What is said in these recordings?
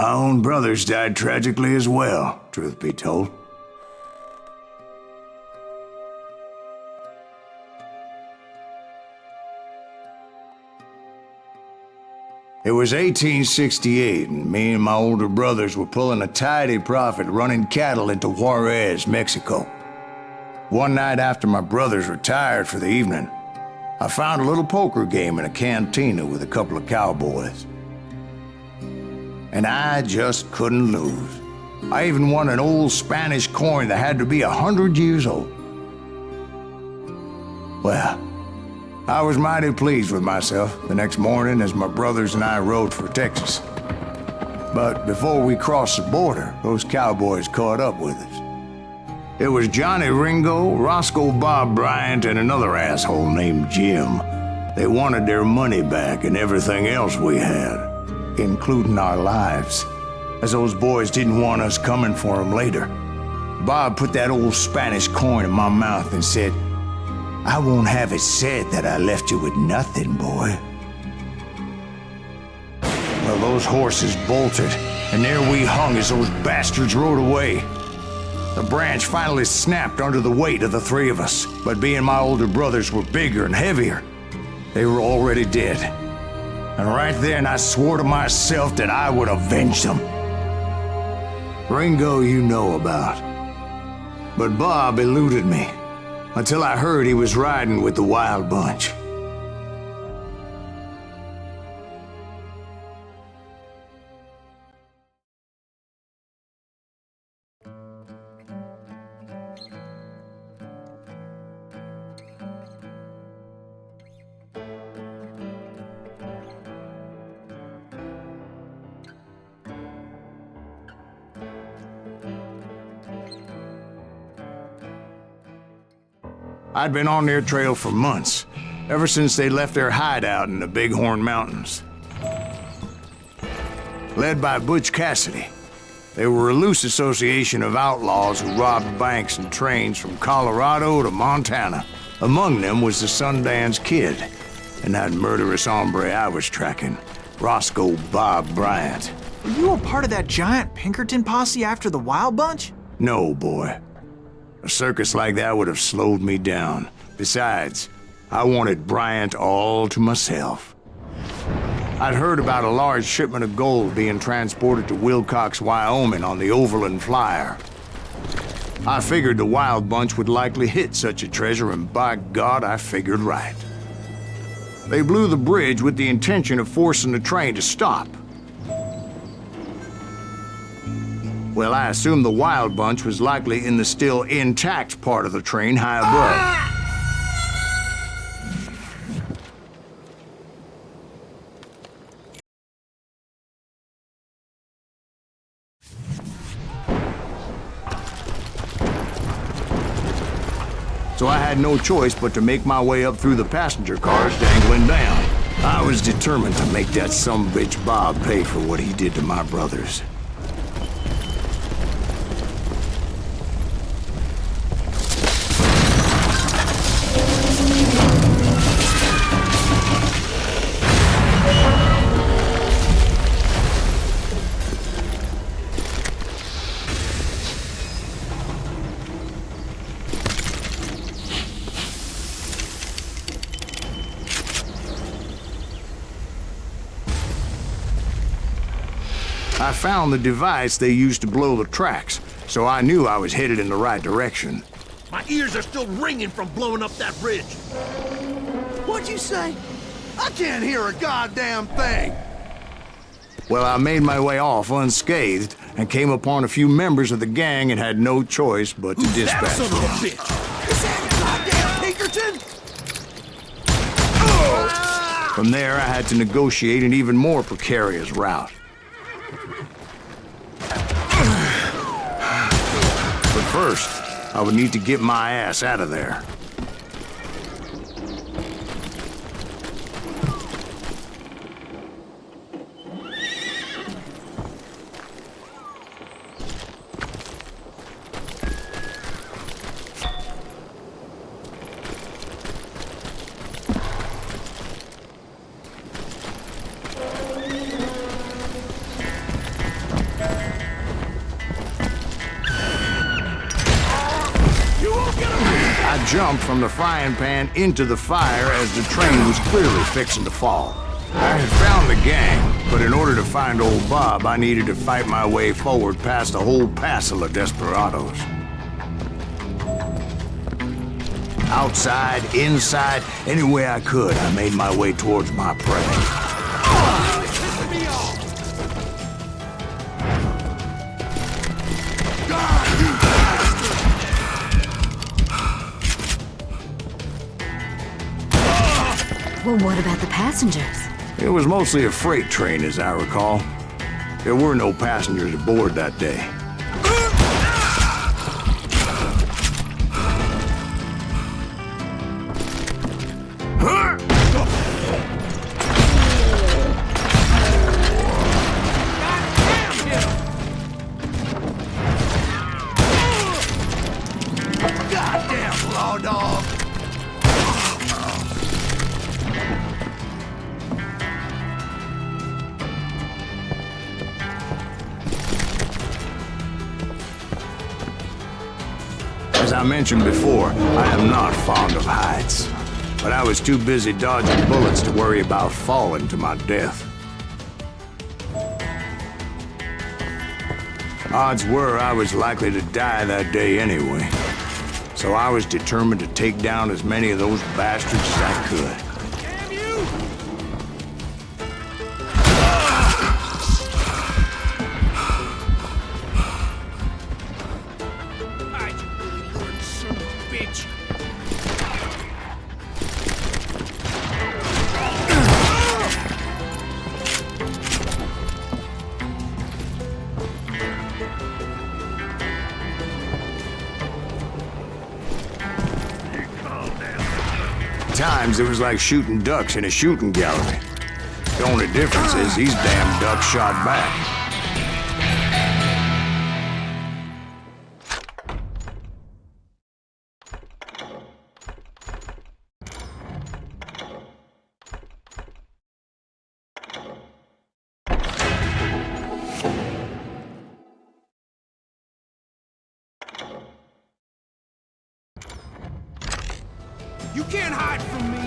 My own brothers died tragically as well, truth be told. It was 1868, and me and my older brothers were pulling a tidy profit running cattle into Juarez, Mexico. One night after my brothers retired for the evening, I found a little poker game in a cantina with a couple of cowboys. And I just couldn't lose. I even won an old Spanish coin that had to be 100 years old. Well, I was mighty pleased with myself the next morning as my brothers and I rode for Texas. But before we crossed the border, those cowboys caught up with us. It was Johnny Ringo, Roscoe Bob Bryant, and another asshole named Jim. They wanted their money back and everything else we had, including our lives, as those boys didn't want us coming for them later. Bob put that old Spanish coin in my mouth and said, "I won't have it said that I left you with nothing, boy." Well, those horses bolted, and there we hung as those bastards rode away. The branch finally snapped under the weight of the three of us, but being my older brothers were bigger and heavier, they were already dead. And right then I swore to myself that I would avenge them. Ringo you know about. But Bob eluded me, until I heard he was riding with the Wild Bunch. I'd been on their trail for months, ever since they left their hideout in the Bighorn Mountains. Led by Butch Cassidy, they were a loose association of outlaws who robbed banks and trains from Colorado to Montana. Among them was the Sundance Kid, and that murderous hombre I was tracking, Roscoe Bob Bryant. Were you a part of that giant Pinkerton posse after the Wild Bunch? No, boy. A circus like that would have slowed me down. Besides, I wanted Bryant all to myself. I'd heard about a large shipment of gold being transported to Wilcox, Wyoming on the Overland Flyer. I figured the Wild Bunch would likely hit such a treasure, and by God, I figured right. They blew the bridge with the intention of forcing the train to stop. Well, I assumed the Wild Bunch was likely in the still intact part of the train high above. So I had no choice but to make my way up through the passenger cars dangling down. I was determined to make that sumbitch Bob pay for what he did to my brothers. I found the device they used to blow the tracks, so I knew I was headed in the right direction. My ears are still ringing from blowing up that bridge. What'd you say? I can't hear a goddamn thing. Well, I made my way off unscathed and came upon a few members of the gang and had no choice but to dispatch That son of a them. bitch! Is that goddamn Pinkerton? From there, I had to negotiate an even more precarious route. But first, I would need to get my ass out of there. jumped from the frying pan into the fire as the train was clearly fixing to fall. I had found the gang, but in order to find old Bob, I needed to fight my way forward past a whole passel of desperados. Outside, inside, any way I could, I made my way towards my prey. Well, what about the passengers? It was mostly a freight train, as I recall. There were no passengers aboard that day. Goddamn law dog! As I mentioned before, I am not fond of heights. But I was too busy dodging bullets to worry about falling to my death. Odds were I was likely to die that day anyway. So I was determined to take down as many of those bastards as I could. Damn you! Son of a bitch! Times it was like shooting ducks in a shooting gallery. The only difference is these damn ducks shot back. You can't hide from me!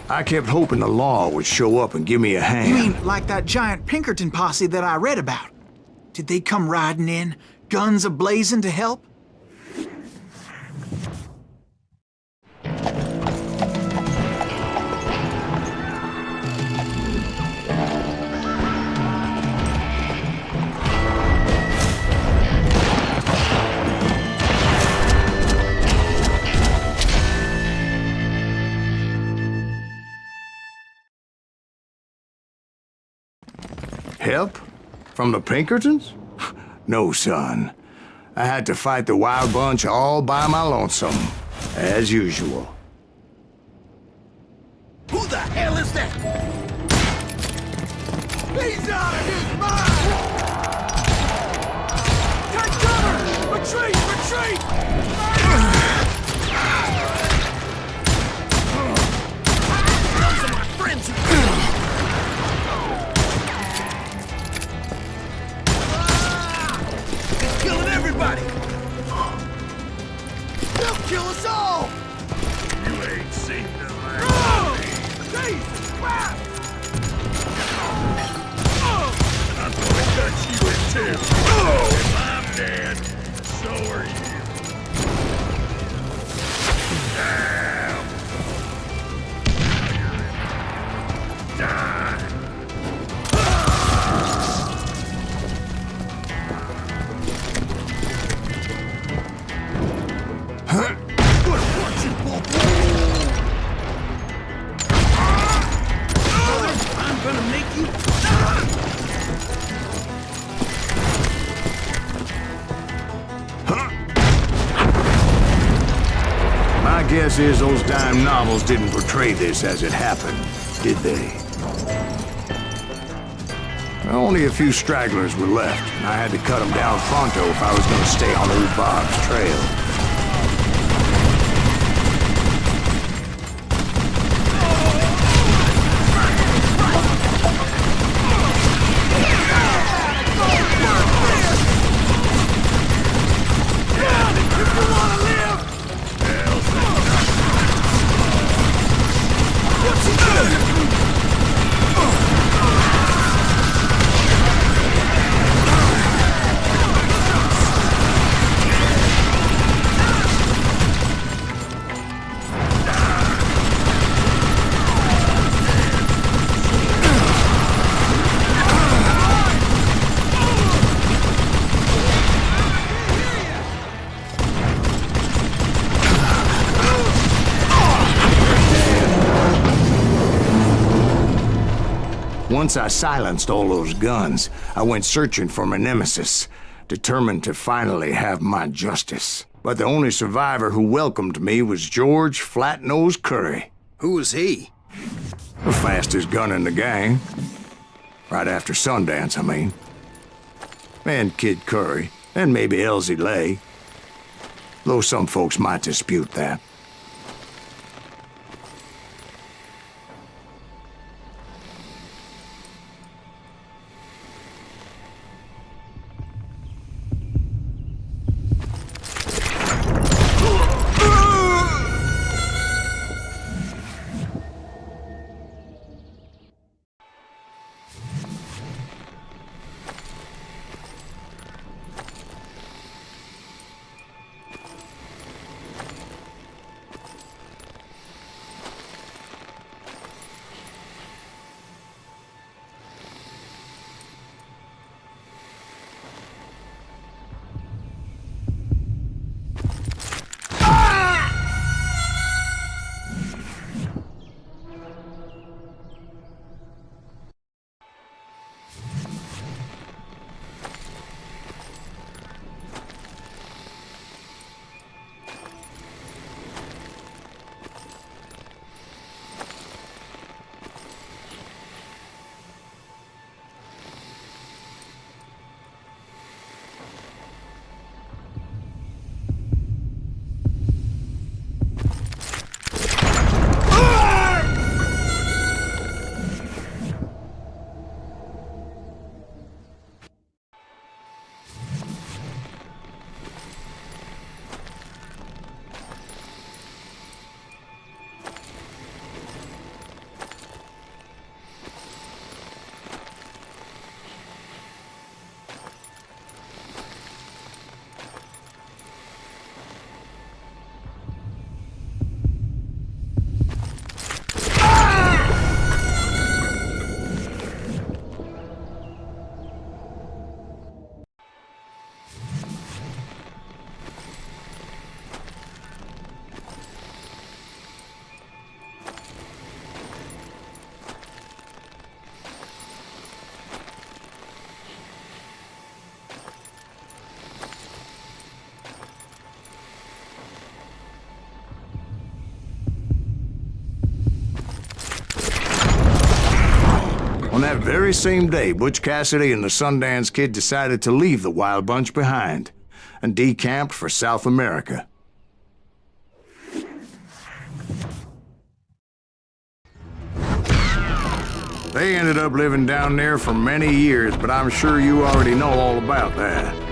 I kept hoping the law would show up and give me a hand. You mean like that giant Pinkerton posse that I read about? Did they come riding in, guns a-blazing to help? Help? From the Pinkertons? No, son. I had to fight the wild bunch all by my lonesome, as usual. Who the hell is that? He's out of his mind! Take cover! Retreat! Retreat! Those are my friends who... He's killing everybody! They'll kill us all! You ain't seen the last of me. Jesus Christ! I'm gonna cut you in two. If I'm dead, so are you. Thank you. My guess is those dime novels didn't portray this as it happened, did they? Only a few stragglers were left, and I had to cut them down pronto if I was going to stay on old Bob's trail. Once I silenced all those guns, I went searching for my nemesis, determined to finally have my justice. But the only survivor who welcomed me was George Flat-Nosed Curry. Who was he? The fastest gun in the gang. Right after Sundance, I mean. And Kid Curry, and maybe Elsie Lay. Though some folks might dispute that. On that very same day, Butch Cassidy and the Sundance Kid decided to leave the Wild Bunch behind and decamped for South America. They ended up living down there for many years, but I'm sure you already know all about that.